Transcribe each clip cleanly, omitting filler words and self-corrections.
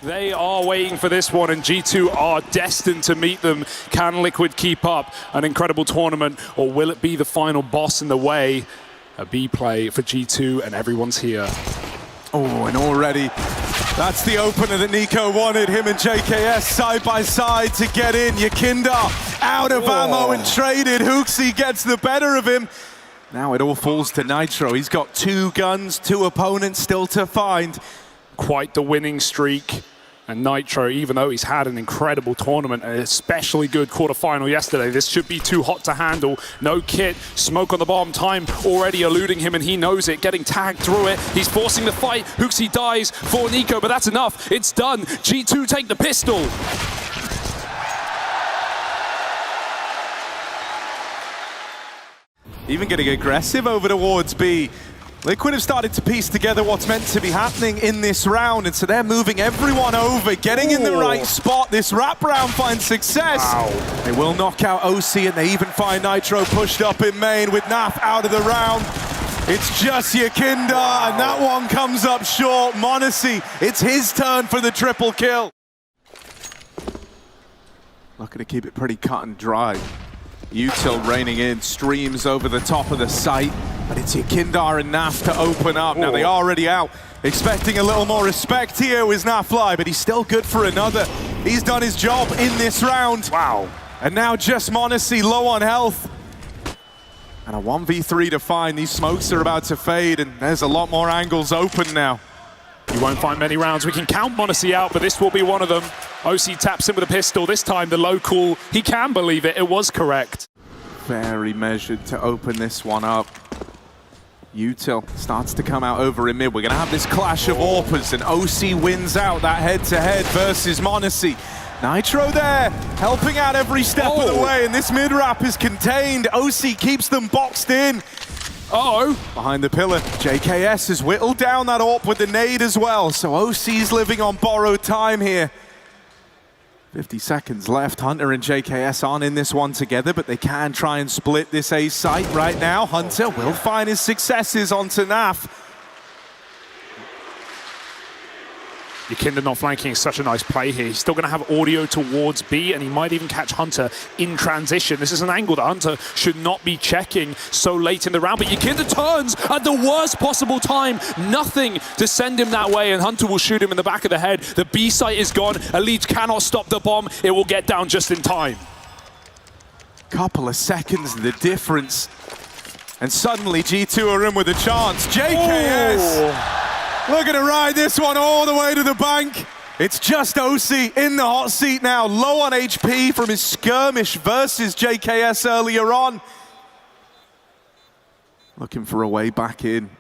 They are waiting for this one, and G2 are destined to meet them. Can Liquid keep up an incredible tournament, or will it be the final boss in the way? A B play for G2, and everyone's here. Oh, and already, that's the opener that Nico wanted. Him and JKS side by side to get in. Yakinda out of ammo and traded. Hooksy gets the better of him. Now it all falls to Nitro. He's got 2 guns, 2 opponents still to find. Quite the winning streak. And Nitro, even though he's had an incredible tournament, an especially good quarterfinal yesterday, this should be too hot to handle. No kit, smoke on the bomb, time already eluding him, and he knows it, getting tagged through it. He's forcing the fight. Hooksy dies for Nico, but that's enough. It's done. G2 take the pistol. Even getting aggressive over towards B. Liquid have started to piece together what's meant to be happening in this round, and so they're moving everyone over, getting in the right spot. This wraparound finds success. Wow. They will knock out OC, and they even find Nitro pushed up in main with Naf out of the round. It's just Yakinda, and that one comes up short. m0NESY, it's his turn for the triple kill. Looking to keep it pretty cut and dry. Util raining in, streams over the top of the site, but it's Yakinda and Naf to open up. Now they're already out, expecting a little more respect here with Nafly, but he's still good for another. He's done his job in this round. Wow. And now just m0NESY low on health. And a 1v3 to find. These smokes are about to fade, and there's a lot more angles open now. You won't find many rounds. We can count m0NESY out, but this will be one of them. OC taps him with a pistol. This time the local, he can believe it. It was correct. Very measured to open this one up. Util starts to come out over in mid. We're going to have this clash of AWPers, and OC wins out that head-to-head versus m0NESY. Nitro there, helping out every step of the way, and this mid-wrap is contained. OC keeps them boxed in. Behind the pillar, JKS has whittled down that AWP with the nade as well, so OC's living on borrowed time here. 50 seconds left. Hunter and JKS aren't in this one together, but they can try and split this A site right now. Hunter will find his successes onto Naf. Yakinda not flanking is such a nice play here. He's still going to have audio towards B, and he might even catch Hunter in transition. This is an angle that Hunter should not be checking so late in the round, but Yakinda turns at the worst possible time. Nothing to send him that way, and Hunter will shoot him in the back of the head. The B site is gone. Elite cannot stop the bomb. It will get down just in time. Couple of seconds, the difference. And suddenly G2 are in with a chance. JKS! Looking to ride this one all the way to the bank. It's just OC in the hot seat now, low on HP from his skirmish versus JKS earlier on. Looking for a way back in,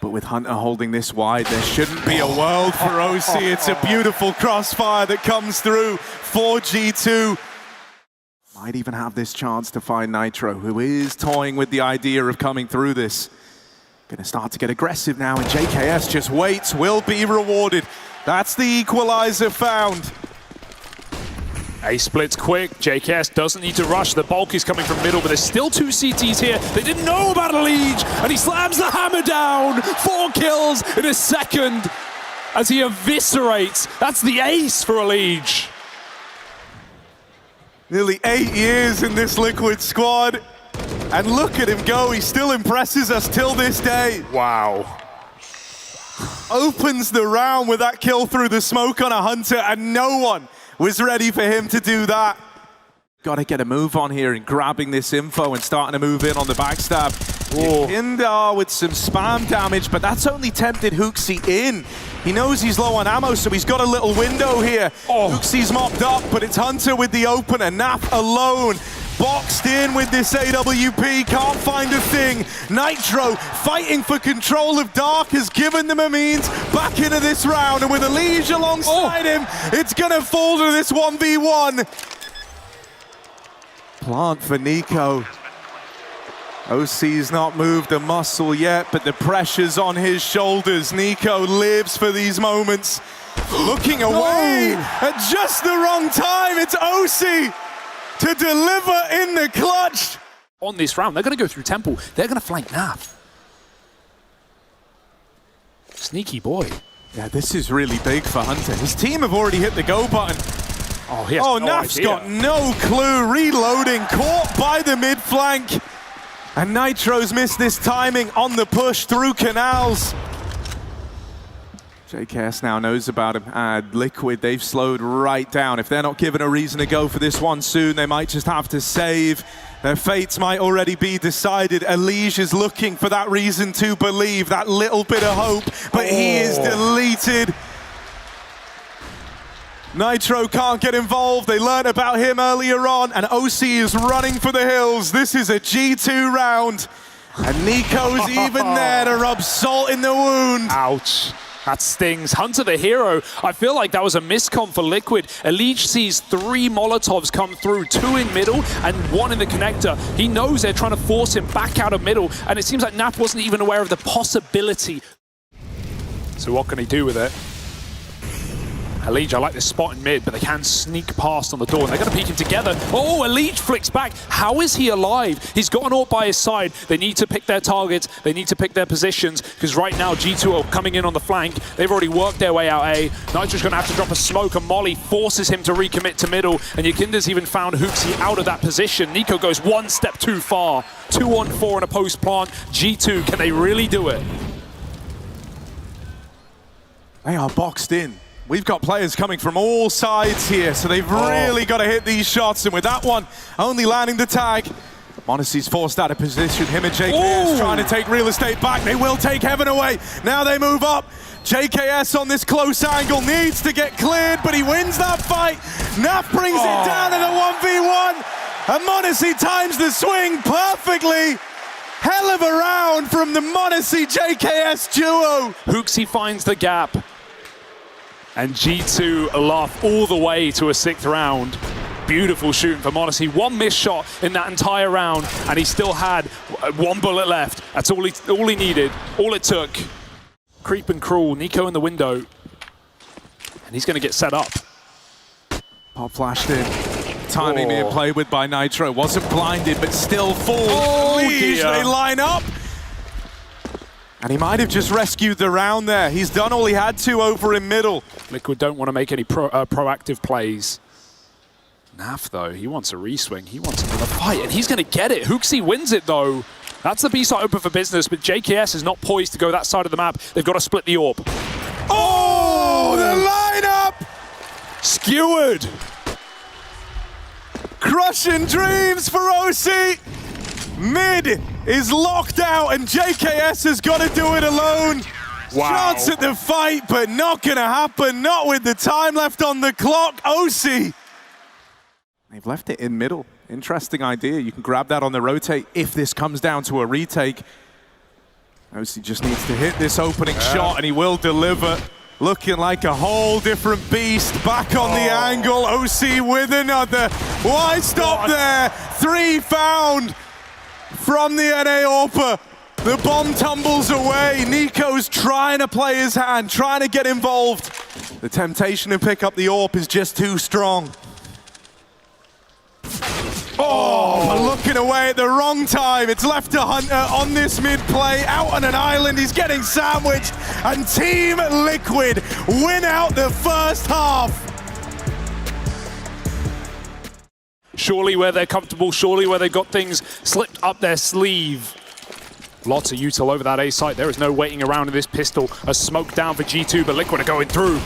but with Hunter holding this wide, there shouldn't be a world for OC. It's a beautiful crossfire that comes through for G2. Might even have this chance to find Nitro, who is toying with the idea of coming through this. Gonna start to get aggressive now, and JKS just waits, will be rewarded. That's the equalizer found. A splits quick. JKS doesn't need to rush. The bulk is coming from middle, but there's still 2 CTs here. They didn't know about Elige, and he slams the hammer down. 4 kills in a second as he eviscerates. That's the ace for Elige. Nearly 8 years in this Liquid squad. And look at him go, he still impresses us till this day. Wow. Opens the round with that kill through the smoke on a Hunter, and no one was ready for him to do that. Got to get a move on here and grabbing this info and starting to move in on the backstab. Yakinda with some spam damage, but that's only tempted Hooksy in. He knows he's low on ammo, so he's got a little window here. Hooksy's mopped up, but it's Hunter with the opener. Naf alone. Boxed in with this AWP, can't find a thing. Nitro fighting for control of Dark has given them a means back into this round, and with Elige alongside him, it's gonna fall to this 1v1. Plant for Nico. OC's not moved a muscle yet, but the pressure's on his shoulders. Nico lives for these moments. Looking away at just the wrong time, it's OC to deliver in the clutch. On this round, they're going to go through Temple. They're going to flank Naf. Sneaky boy. Yeah, this is really big for Hunter. His team have already hit the go button. Oh, he has no Naf's idea. got no clue. Reloading, caught by the mid flank. And Nitro's missed this timing on the push through canals. JKS now knows about him, and Liquid, they've slowed right down. If they're not given a reason to go for this one soon, they might just have to save. Their fates might already be decided. Elige is looking for that reason to believe, that little bit of hope, but he is deleted. Nitro can't get involved. They learned about him earlier on, and OC is running for the hills. This is a G2 round, and Nico's even there to rub salt in the wound. Ouch. That stings. Hunter the hero. I feel like that was a miscom for Liquid. Elige sees 3 Molotovs come through, 2 in middle and 1 in the connector. He knows they're trying to force him back out of middle, and it seems like Naf wasn't even aware of the possibility. So what can he do with it? Elige, I like this spot in mid, but they can sneak past on the door, and they're going to peek him together. Oh, Elige flicks back. How is he alive? He's got an AWP by his side. They need to pick their targets. They need to pick their positions, because right now G2 are coming in on the flank. They've already worked their way out A. Nitro's going to have to drop a smoke, and Molly forces him to recommit to middle, and Yakinda's even found Hooksy out of that position. Nico goes 1 step too far. 2-on-4 in a post plant. G2, can they really do it? They are boxed in. We've got players coming from all sides here, so they've really got to hit these shots. And with that one only landing the tag, Monacy's forced out of position. Him and JKS trying to take real estate back. They will take Heaven away. Now they move up. JKS on this close angle needs to get cleared, but he wins that fight. Naf brings it down in a 1v1. And Monacy times the swing perfectly. Hell of a round from the Monacy JKS duo. Hooksy finds the gap. And G2 laugh all the way to a 6th round. Beautiful shooting for Monacy. 1 missed shot in that entire round, and he still had 1 bullet left. That's all he needed, all it took. Creep and crawl, Nico in the window. And he's going to get set up. Pop flashed in. Timing being played with by Nitro. Wasn't blinded, but still falls. They line up. And he might have just rescued the round there. He's done all he had to over in middle. Liquid don't want to make any proactive plays. Naf, though, he wants a reswing. He wants another fight, and he's going to get it. Hooksy wins it, though. That's the B-side open for business, but JKS is not poised to go that side of the map. They've got to split the AWP. Oh, the lineup! Skewered! Crushing dreams for OC! Mid is locked out, and JKS has got to do it alone. Wow. Chance at the fight, but not gonna happen. Not with the time left on the clock. OC. They've left it in middle. Interesting idea. You can grab that on the rotate if this comes down to a retake. OC just needs to hit this opening shot, and he will deliver. Looking like a whole different beast. Back on the angle. OC with another. Why stop there? 3 found from the NA AWPer. The bomb tumbles away. Nico's trying to play his hand, trying to get involved. The temptation to pick up the AWP is just too strong. Looking away at the wrong time. It's left to Hunter on this mid play. Out on an island, he's getting sandwiched. And Team Liquid win out the first half. Surely where they're comfortable, surely where they've got things slipped up their sleeve. Lots of util over that A site. There is no waiting around in this pistol. A smoke down for G2, but Liquid are going through.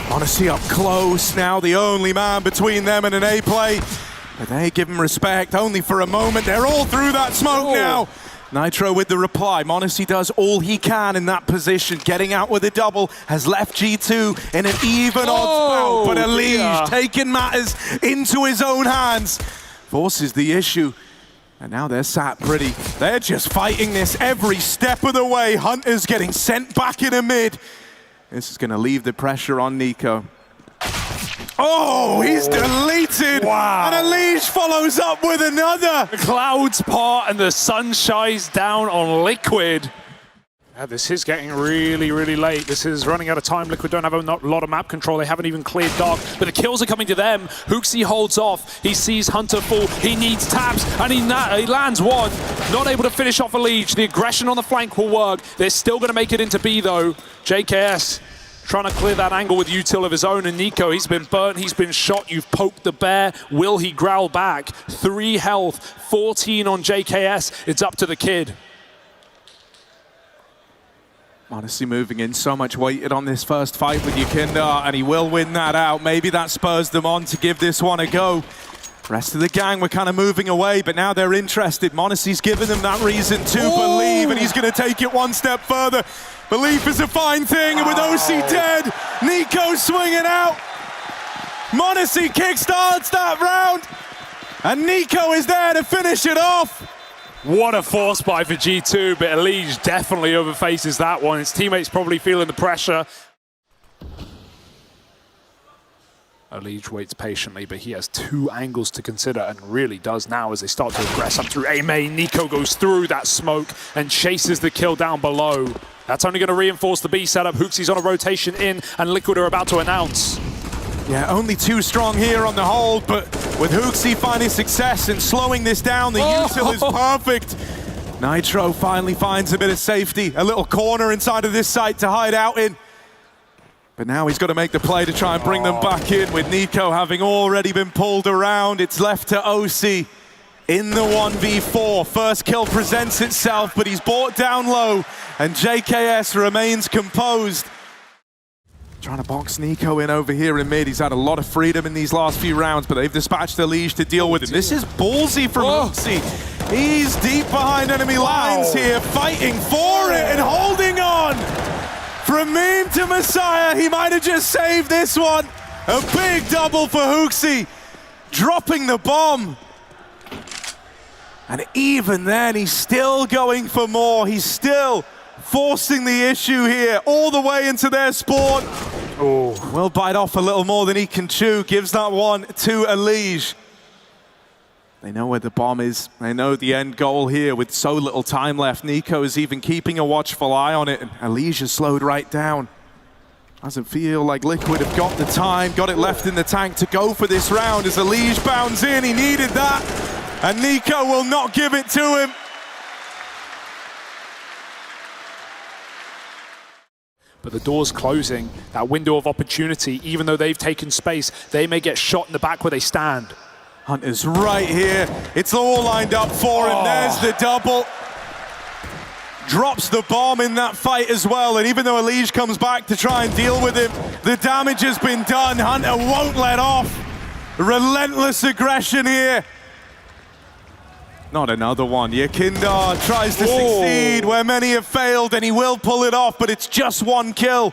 Monacy up close now, the only man between them and an A play. But they give him respect only for a moment. They're all through that smoke now. Nitro with the reply. Monacy does all he can in that position. Getting out with a double has left G2 in an even odds bout. But Elige taking matters into his own hands. Forces the issue. And now they're sat pretty. They're just fighting this every step of the way. Hunter's getting sent back in a mid. This is going to leave the pressure on Nico. Oh, he's deleted. Wow. And Elige follows up with another. The clouds part and the sun shines down on Liquid. Yeah, this is getting really, really late. This is running out of time. Liquid don't have a lot of map control. They haven't even cleared dark, but the kills are coming to them. Hooksy holds off. He sees Hunter fall. He needs taps, and he lands one. Not able to finish off Elige. The aggression on the flank will work. They're still going to make it into B, though. JKS trying to clear that angle with util of his own, and Nico, he's been burnt, he's been shot, you've poked the bear. Will he growl back? 3 health, 14 on JKS, it's up to the kid. Honestly moving in, so much weighted on this first fight with Yakinda, and he will win that out. Maybe that spurs them on to give this one a go. Rest of the gang were kind of moving away, but now they're interested. Monacy's given them that reason to believe, and he's going to take it one step further. Belief is a fine thing, and with OC dead, Nico swinging out. Monacy kickstarts that round, and Nico is there to finish it off. What a force buy for G2, but Elige definitely overfaces that one. His teammates probably feeling the pressure. Elige waits patiently, but he has 2 angles to consider, and really does now as they start to aggress up through A main. Nico goes through that smoke and chases the kill down below. That's only going to reinforce the B setup. Hooksy's on a rotation in, and Liquid are about to announce. Yeah, only 2 strong here on the hold, but with Hooksy finding success and slowing this down, the util is perfect. Nitro finally finds a bit of safety, a little corner inside of this site to hide out in. But now he's got to make the play to try and bring them back in, with Nico having already been pulled around. It's left to OC in the 1v4. First kill presents itself, but he's brought down low, and JKS remains composed. Trying to box Nico in over here in mid. He's had a lot of freedom in these last few rounds, but they've dispatched Elige to deal with him. This is ballsy from Hooksy. He's deep behind enemy lines here, fighting for it and holding on. From meme to Messiah, he might have just saved this one. A big double for Hooksy, dropping the bomb. And even then, he's still going for more. He's still forcing the issue here all the way into their spawn. Will bite off a little more than he can chew. Gives that one to Elige. They know where the bomb is. They know the end goal here with so little time left. Nico is even keeping a watchful eye on it, and Elige is slowed right down. Doesn't feel like Liquid have got the time, got it left in the tank to go for this round as Elige bounds in. He needed that, and Nico will not give it to him. But the door's closing, that window of opportunity. Even though they've taken space, they may get shot in the back where they stand. Hunter's right here. It's all lined up for him. There's the double. Drops the bomb in that fight as well. And even though Elige comes back to try and deal with him, the damage has been done. Hunter won't let off. Relentless aggression here. Not another one. Yakinda tries to succeed where many have failed, and he will pull it off, but it's just 1 kill.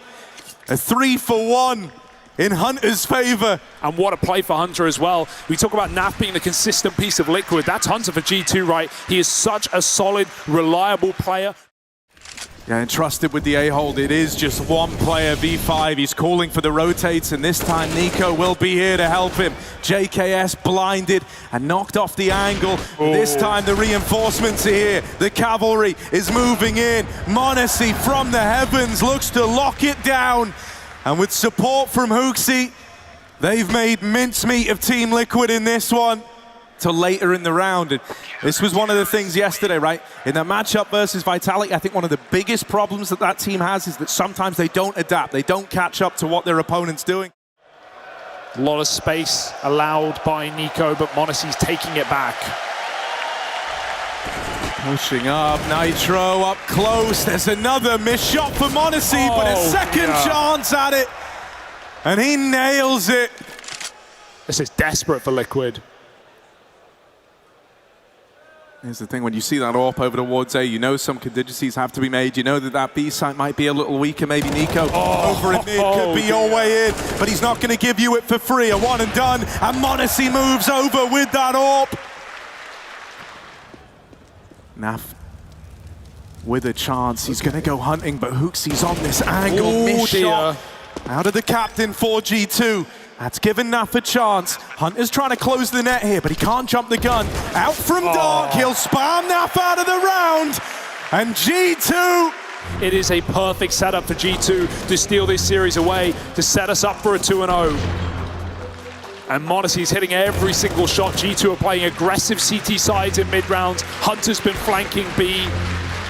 A 3-for-1 in Hunter's favor. And what a play for Hunter as well. We talk about Naf being the consistent piece of Liquid. That's Hunter for G2, right? He is such a solid, reliable player. Yeah, entrusted with the A-hold. It is just 1 player, V5. He's calling for the rotates, and this time Nico will be here to help him. JKS blinded and knocked off the angle. This time the reinforcements are here. The cavalry is moving in. Monacy from the heavens looks to lock it down. And with support from Hooksy, they've made mincemeat of Team Liquid in this one till later in the round. And this was one of the things yesterday, right? In that matchup versus Vitality, I think one of the biggest problems that that team has is that sometimes they don't adapt. They don't catch up to what their opponent's doing. A lot of space allowed by Nico, but Monacy's taking it back. Pushing up, Nitro up close. There's another missed shot for Monacy, but a second chance at it. And he nails it. This is desperate for Liquid. Here's the thing, when you see that AWP over towards A, you know some contingencies have to be made. You know that that B site might be a little weaker. Maybe Nico over in mid could be your way in, but he's not going to give you it for free. A one and done, and Monacy moves over with that AWP. Naf with a chance. He's going to go hunting, but Hooksy's on this angle. Missed shot out of the captain for G2. That's given Naf a chance. Hunter's trying to close the net here, but he can't jump the gun. Out from Dark, he'll spam Naf out of the round. And G2. It is a perfect setup for G2 to steal this series away, to set us up for a 2-0. And Monacy's hitting every single shot. G2 are playing aggressive CT sides in mid-rounds. Hunter's been flanking B.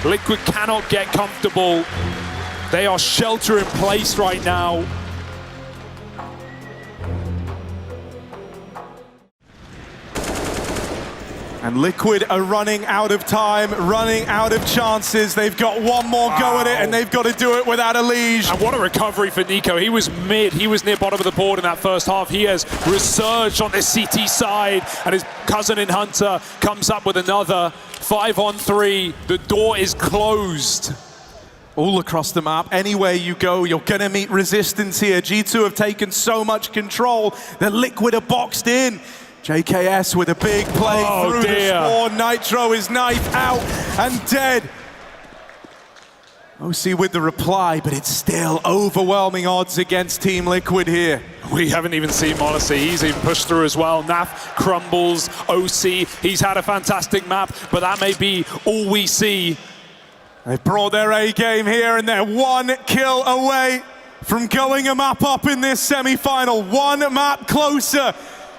Liquid cannot get comfortable. They are shelter in place right now. And Liquid are running out of time, running out of chances. They've got one more go at it, and they've got to do it without a Liege. And what a recovery for Nico. He was mid. He was near bottom of the board in that first half. He has resurged on this CT side, and his cousin in Hunter comes up with another 5-on-3. The door is closed. All across the map, anywhere you go, you're gonna meet resistance here. G2 have taken so much control that Liquid are boxed in. JKS with a big play through the spawn. Nitro is knifed out and dead. OC with the reply, but it's still overwhelming odds against Team Liquid here. We haven't even seen m0NESY. He's even pushed through as well. Naf crumbles. OC, he's had a fantastic map, but that may be all we see. They've brought their A game here, and they're one kill away from going a map up in this semi-final. One map closer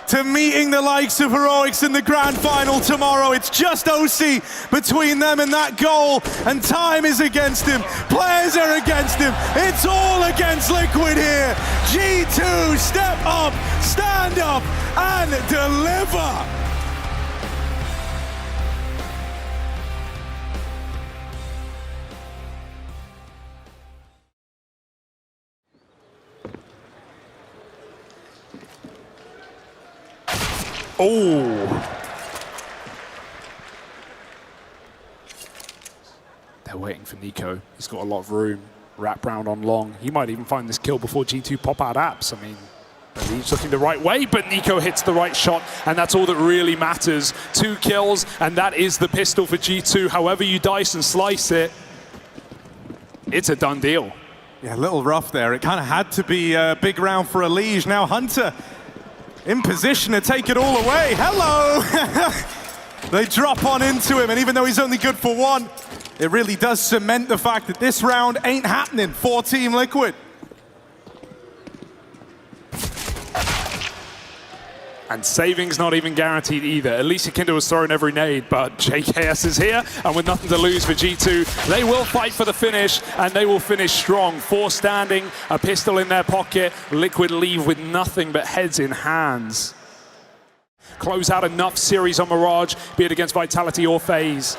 to meeting the likes of Heroics in the grand final tomorrow. It's just OC between them and that goal, and time is against him. Players are against him. It's all against Liquid here. G2, step up, stand up, and deliver. Oh! They're waiting for Nico. He's got a lot of room. Wrap round on long. He might even find this kill before G2 pop out apps. I mean, he's looking the right way, but Nico hits the right shot, and that's all that really matters. 2 kills, and that is the pistol for G2. However you dice and slice it, it's a done deal. Yeah, a little rough there. It kind of had to be a big round for a Liege. Now Hunter in position to take it all away. Hello! They drop on into him, and even though he's only good for 1, it really does cement the fact that this round ain't happening for Team Liquid. And saving's not even guaranteed either. At least Kinder was throwing every nade, but JKS is here, and with nothing to lose for G2, they will fight for the finish, and they will finish strong. 4 standing, a pistol in their pocket. Liquid leave with nothing but heads in hands. Close out enough series on Mirage, be it against Vitality or FaZe.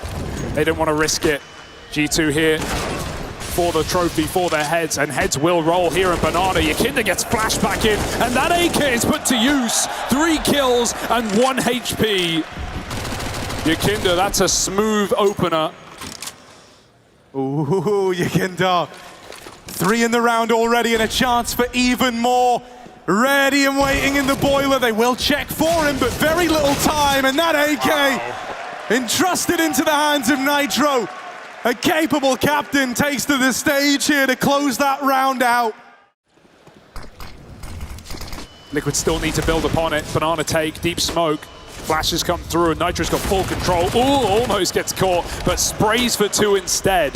They don't want to risk it. G2 here for the trophy, for their heads, and heads will roll here in Banana. Yakinda gets flashed back in, and that AK is put to use. 3 kills and 1 HP. Yakinda, that's a smooth opener. Ooh, Yakinda. 3 in the round already, and a chance for even more. Ready and waiting in the boiler. They will check for him, but very little time, and that AK entrusted into the hands of Nitro. A capable captain takes to the stage here to close that round out. Liquid still need to build upon it. Banana take, deep smoke. Flashes come through, and Nitro's got full control. Ooh, almost gets caught, but sprays for 2 instead.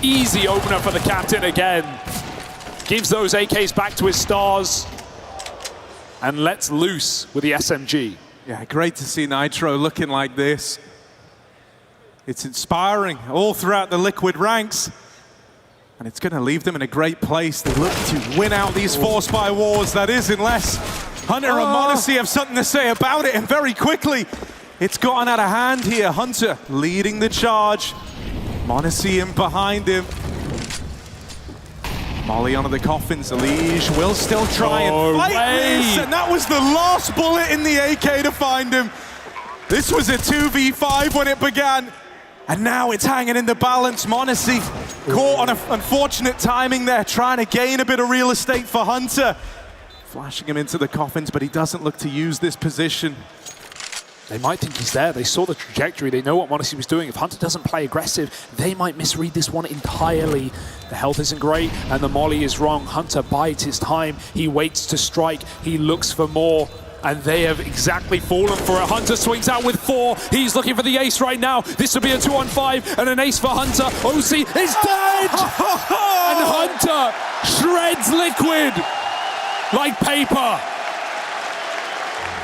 Easy opener for the captain again. Gives those AKs back to his stars and lets loose with the SMG. Yeah, great to see Nitro looking like this. It's inspiring all throughout the Liquid ranks, and it's going to leave them in a great place. They look to win out these Force by wars, that is, unless Hunter and m0NESY have something to say about it, and very quickly, it's gotten out of hand here. Hunter leading the charge. m0NESY in behind him. Molly onto the coffins. Liege will still try and fight this, and that was the last bullet in the AK to find him. This was a 2v5 when it began, and now it's hanging in the balance. m0NESY caught on unfortunate timing there, trying to gain a bit of real estate for Hunter. Flashing him into the coffins, but he doesn't look to use this position. They might think he's there. They saw the trajectory. They know what m0NESY was doing. If Hunter doesn't play aggressive, they might misread this one entirely. The health isn't great, and the molly is wrong. Hunter bides his time. He waits to strike. He looks for more, and they have exactly fallen for it. Hunter swings out with 4. He's looking for the ace right now. This would be a 2-on-5 and an ace for Hunter. OC is dead! And Hunter shreds Liquid like paper.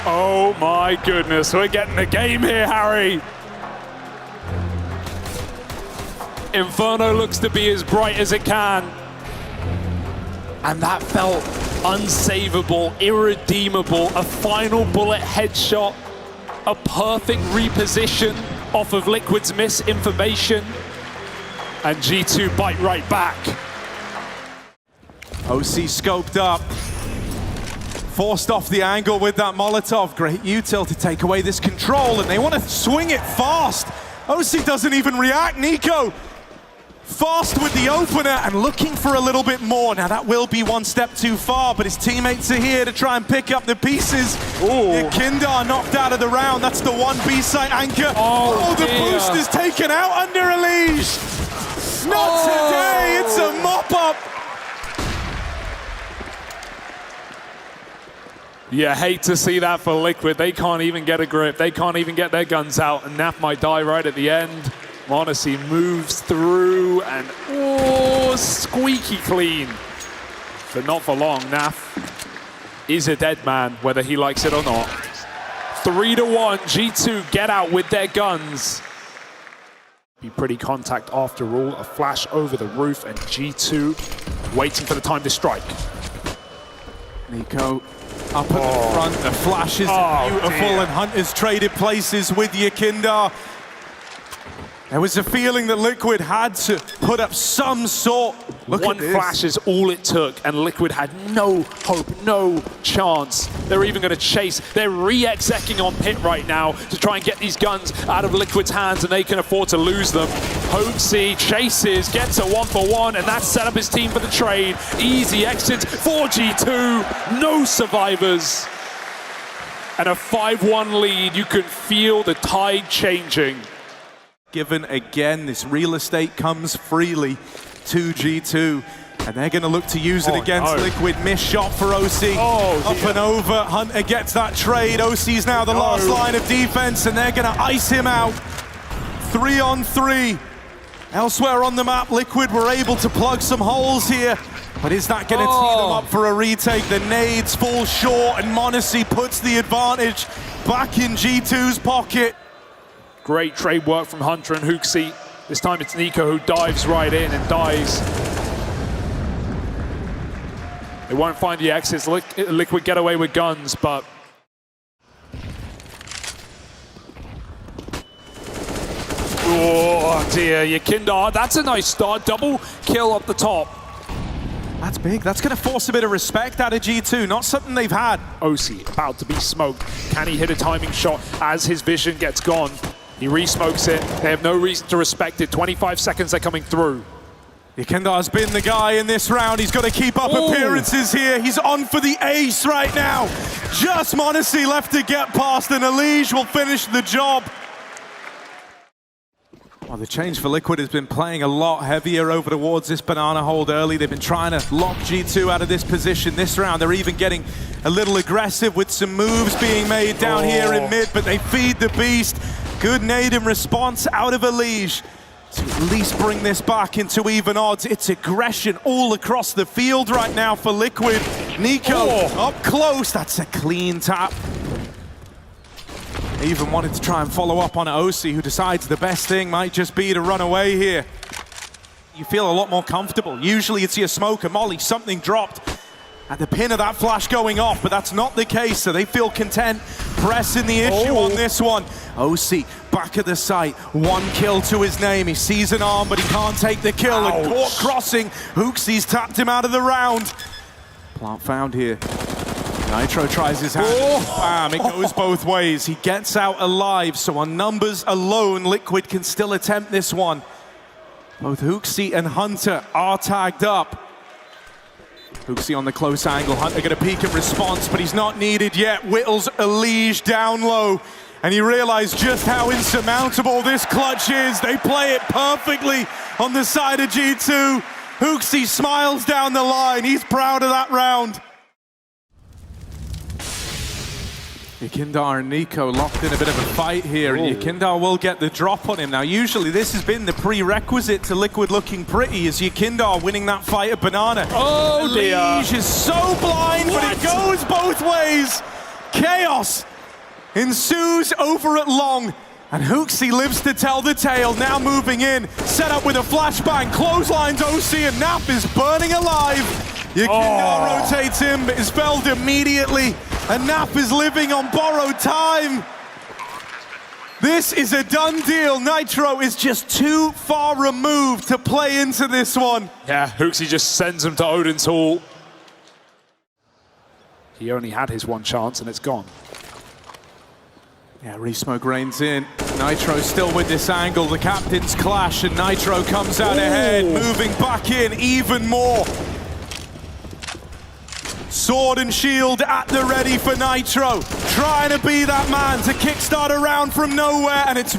Oh my goodness, we're getting a game here, Harry. Inferno looks to be as bright as it can. And that felt unsavable, irredeemable. A final bullet headshot, a perfect reposition off of Liquid's misinformation. And G2 bite right back. OC scoped up. Forced off the angle with that Molotov. Great util to take away this control, and they want to swing it fast. OC doesn't even react. Nico fast with the opener and looking for a little bit more. Now that will be one step too far, but his teammates are here to try and pick up the pieces. Kindar knocked out of the round. That's the one B-site anchor. Oh, the boost is taken out under Elige. Not today, it's a mop-up. You hate to see that for Liquid. They can't even get a grip. They can't even get their guns out, and Naf might die right at the end. m0NESY moves through and squeaky clean. But not for long. Naf is a dead man, whether he likes it or not. 3-1, G2 get out with their guns. Be pretty contact after all. A flash over the roof, and G2 waiting for the time to strike. Nico up at the front, the flash is beautiful, and Hunter's traded places with Yakindar. There was a feeling that Liquid had to put up some sort. One flash is all it took, and Liquid had no hope, no chance. They're even going to chase. They're re-execing on Pit right now to try and get these guns out of Liquid's hands, and they can afford to lose them. Hoaxy chases, gets a 1-for-1, and that's set up his team for the trade. Easy exit for G2, no survivors. And a 5-1 lead, you can feel the tide changing. Given again, this real estate comes freely to G2, and they're going to look to use it against Liquid. Missed shot for OC. Up and over. Hunter gets that trade. OC's now the last line of defense, and they're going to ice him out. 3-on-3. Elsewhere on the map, Liquid were able to plug some holes here, but is that going to tee them up for a retake? The nades fall short, and m0NESY puts the advantage back in G2's pocket. Great trade work from Hunter and Hoaxy. This time it's Nico who dives right in and dies. They won't find the exits. Liquid get away with guns, but... Oh dear, Yakindar, that's a nice start. Double kill up the top. That's big. That's going to force a bit of respect out of G2. Not something they've had. OC about to be smoked. Can he hit a timing shot as his vision gets gone? He re-smokes it. They have no reason to respect it. 25 seconds, they're coming through. Yakindar's been the guy in this round. He's got to keep up appearances here. He's on for the ace right now. Just m0NESY left to get past, and Elige will finish the job. Well, the change for Liquid has been playing a lot heavier over towards this banana hold early. They've been trying to lock G2 out of this position. This round, they're even getting a little aggressive with some moves being made down here in mid, but they feed the beast. Good nade in response out of Elige to at least bring this back into even odds. It's aggression all across the field right now for Liquid. Nico up close. That's a clean tap. They even wanted to try and follow up on OC, who decides the best thing might just be to run away here. You feel a lot more comfortable. Usually it's your smoke, a molly, something dropped at the pin of that flash going off, but that's not the case, so they feel content pressing the issue on this one. OC back at the site, 1 kill to his name. He sees an arm, but he can't take the kill. And caught crossing. Hoaxy's tapped him out of the round. Plant found here. Nitro tries his hand. Bam, it goes both ways. He gets out alive, so on numbers alone, Liquid can still attempt this one. Both Hoaxy and Hunter are tagged up. Hoaxy on the close angle. Hunter gonna peek in response, but he's not needed yet. Whittles Elige down low, and he realized just how insurmountable this clutch is. They play it perfectly on the side of G2. Hoaxy smiles down the line. He's proud of that round. Yakindar and Nico locked in a bit of a fight here, and Yakindar will get the drop on him. Now, usually this has been the prerequisite to Liquid looking pretty, is Yakindar winning that fight at Banana. Oh dear. Elige is so blind, but it goes both ways. Chaos ensues over at Long. And Hooksy lives to tell the tale, now moving in, set up with a flashbang, clotheslines OC, and Nap is burning alive. Yakindar rotates him, but is felled immediately, and Nap is living on borrowed time. This is a done deal. Nitro is just too far removed to play into this one. Yeah, Hooksy just sends him to Odin's Hall. He only had his one chance and it's gone. Yeah, Resmoke reigns in. Nitro still with this angle. The captains clash and Nitro comes out ahead, moving back in even more. Sword and shield at the ready for Nitro. Trying to be that man to kickstart a round from nowhere, and it's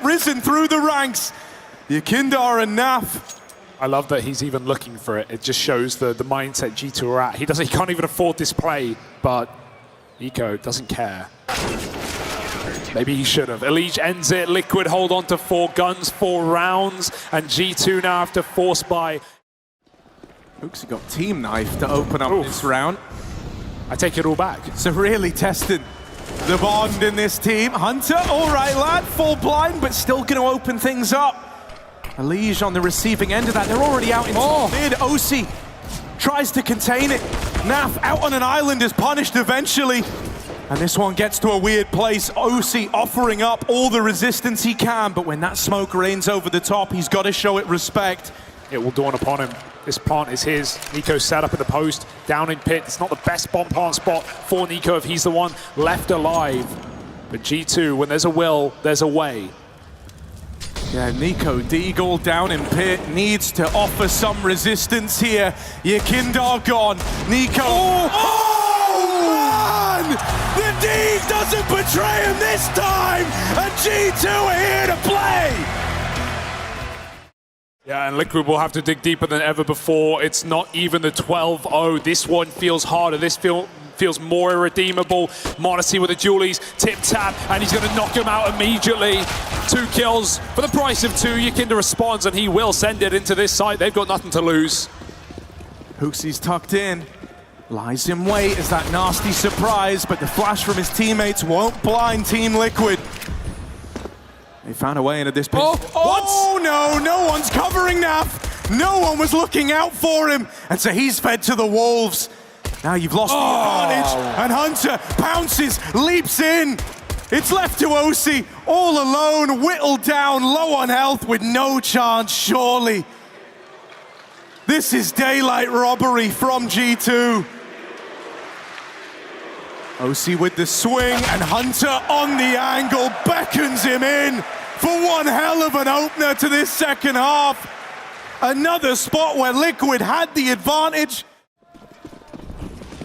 risen through the ranks. Yakindar and Naf. I love that he's even looking for it. It just shows the mindset G2 are at. He can't even afford this play, but Nico doesn't care. Maybe he should have. Elige ends it. Liquid hold on to 4 guns, 4 rounds, and G2 now have to force buy. Hooksy got team knife to open up this round. I take it all back. So really testing the bond in this team. Hunter, all right lad, full blind, but still going to open things up. Elige on the receiving end of that. They're already out in mid. OC tries to contain it. Naf out on an island is punished eventually. And this one gets to a weird place. OC offering up all the resistance he can, but when that smoke rains over the top, he's got to show it respect. It will dawn upon him. This plant is his. Nico sat up in the post, down in pit. It's not the best bomb plant spot for Nico if he's the one left alive. But G2, when there's a will, there's a way. Yeah, Nico Deagle down in pit needs to offer some resistance here. Yakindar gone. Nico. Man! The Deeg doesn't betray him this time, and G2 are here to play. Yeah, and Liquid will have to dig deeper than ever before. It's not even the 12-0. This one feels harder. This feels more irredeemable. Monacy with the dualies, tip-tap, and he's going to knock him out immediately. 2 kills for the price of 2. Yakinda responds, and he will send it into this site. They've got nothing to lose. Hooksy's tucked in. Lies in wait as that nasty surprise, but the flash from his teammates won't blind Team Liquid. They found a way into this pitch. Oh no one's covering Naf. No one was looking out for him. And so he's fed to the wolves. Now you've lost the advantage, and Hunter pounces, leaps in. It's left to OC, all alone, whittled down, low on health, with no chance, surely. This is daylight robbery from G2. OC with the swing, and Hunter on the angle beckons him in for one hell of an opener to this second half. Another spot where Liquid had the advantage.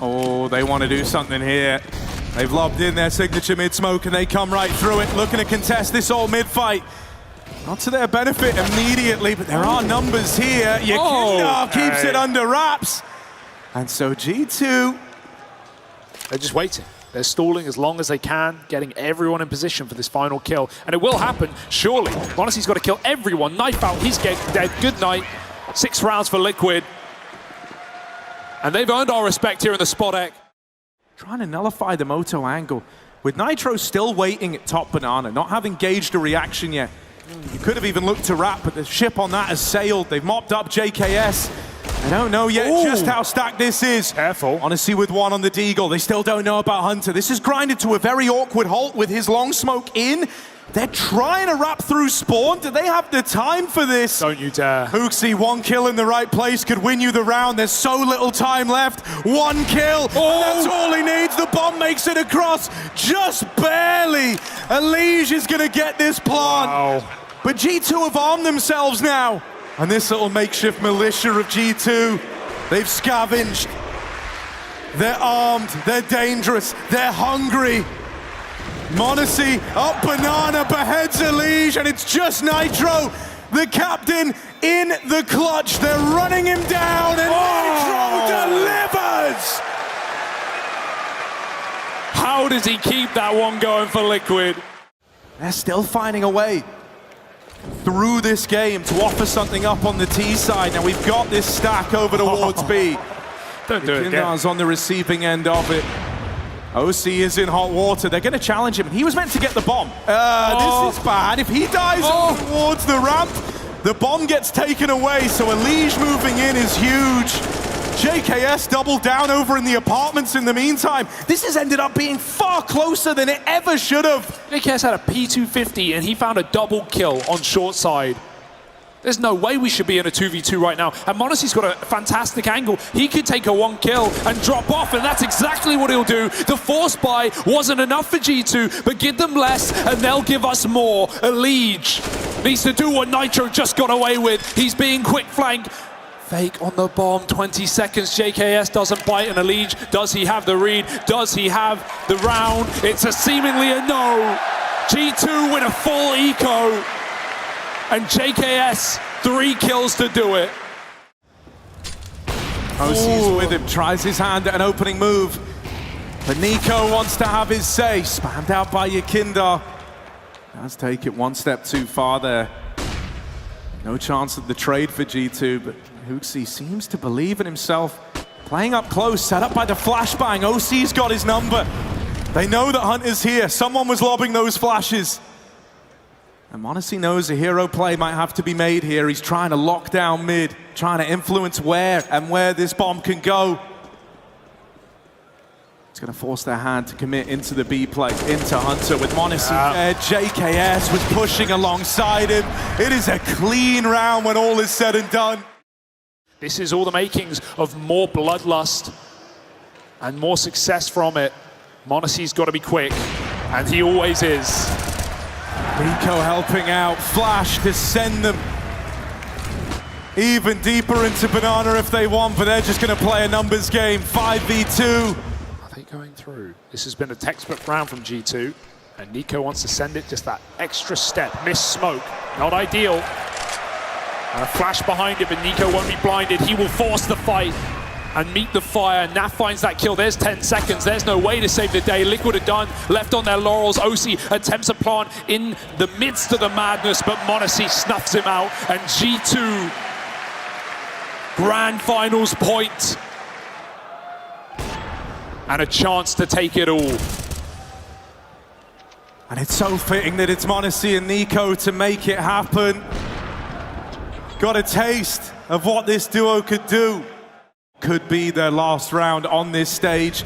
Oh, they want to do something here. They've lobbed in their signature mid-smoke and they come right through it, looking to contest this all mid-fight. Not to their benefit immediately, but there are numbers here. Yakindar keeps it under wraps. And so G2... They're just waiting. They're stalling as long as they can, getting everyone in position for this final kill. And it will happen, surely. Monacy's got to kill everyone. Knife out, he's dead. Good night. 6 rounds for Liquid. And they've earned our respect here in the spot egg. Trying to nullify the Moto angle. With Nitro still waiting at top banana, not having gauged a reaction yet. You could have even looked to wrap, but the ship on that has sailed. They've mopped up JKS. They don't know yet just how stacked this is. Careful. Honestly, with 1 on the Deagle, they still don't know about Hunter. This is grinded to a very awkward halt with his long smoke in. They're trying to wrap through spawn. Do they have the time for this? Don't you dare. Hooksy, 1 kill in the right place could win you the round. There's so little time left. 1 kill, and that's all he needs. The bomb makes it across, just barely. Elige is gonna get this plant. Wow. But G2 have armed themselves now. And this little makeshift militia of G2, they've scavenged. They're armed, they're dangerous, they're hungry. Monacy up banana, beheads Elige, and it's just Nitro, the captain, in the clutch. They're running him down, and Nitro delivers! How does he keep that one going for Liquid? They're still finding a way through this game to offer something up on the T side. Now we've got this stack over towards B. Don't do it again. Yakindar's on the receiving end of it. OC is in hot water. They're going to challenge him. He was meant to get the bomb. This is bad. If he dies towards the ramp, the bomb gets taken away. So Elige moving in is huge. JKS doubled down over in the apartments in the meantime. This has ended up being far closer than it ever should have. JKS had a P250 and he found a double kill on short side. There's no way we should be in a 2v2 right now. And Monacy's got a fantastic angle. He could take a 1 kill and drop off, and that's exactly what he'll do. The force buy wasn't enough for G2, but give them less and they'll give us more. Elige needs to do what Nitro just got away with. He's being quick flank. Fake on the bomb, 20 seconds. JKS doesn't bite, and Elige, does he have the read? Does he have the round? It's a seemingly a no. G2 win a full eco. And JKS, 3 kills to do it. OC's with him, tries his hand at an opening move. But Nico wants to have his say. Spammed out by Yakinda. Does take it one step too far there. No chance of the trade for G2, but Hooksy seems to believe in himself. Playing up close, set up by the flashbang. OC's got his number. They know that Hunter's here. Someone was lobbing those flashes. And Monacy knows a hero play might have to be made here. He's trying to lock down mid, trying to influence where this bomb can go. It's going to force their hand to commit into the B play, into Hunter with Monacy there. JKS was pushing alongside him. It is a clean round when all is said and done. This is all the makings of more bloodlust and more success from it. Monacy's got to be quick, and he always is. Nico helping out, Flash to send them even deeper into Banana if they want, but they're just going to play a numbers game, 5v2. Are they going through? This has been a textbook round from G2, and Nico wants to send it just that extra step. Miss smoke, not ideal. And a flash behind him, and Nico won't be blinded. He will force the fight and meet the fire. Naf finds that kill. There's 10 seconds. There's no way to save the day. Liquid are done, left on their laurels. OC attempts a plant in the midst of the madness, but Monacy snuffs him out. And G2, grand finals point. And a chance to take it all. And it's so fitting that it's Monacy and Nico to make it happen. Got a taste of what this duo could do. Could be their last round on this stage.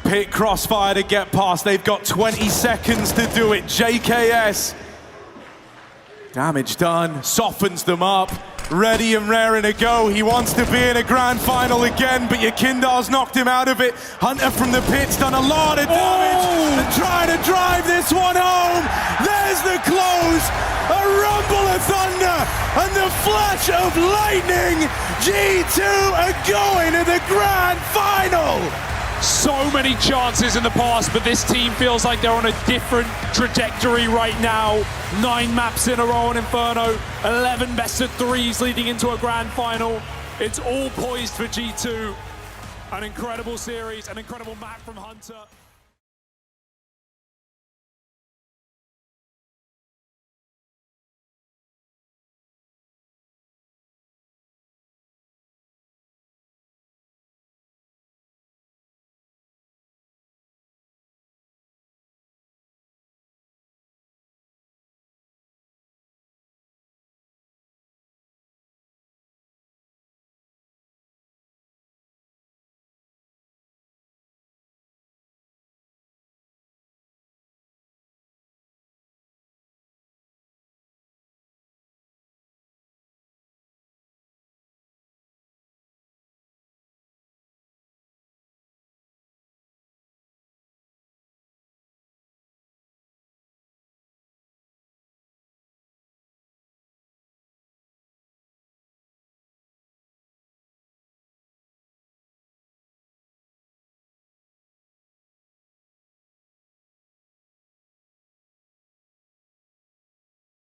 Pit Crossfire to get past. They've got 20 seconds to do it. JKS. Damage done. Softens them up. Ready and raring to go. He wants to be in a grand final again, but Yakindar's knocked him out of it. Hunter from the pit's done a lot of damage. And trying to drive this one home. There's the close. A rumble of thunder and the flash of lightning. G2 are going to the grand final. So many chances in the past, but this team feels like they're on a different trajectory right now. 9 maps in a row on Inferno, 11 best of 3s leading into a grand final. It's all poised for G2. An incredible series, an incredible map from Hunter.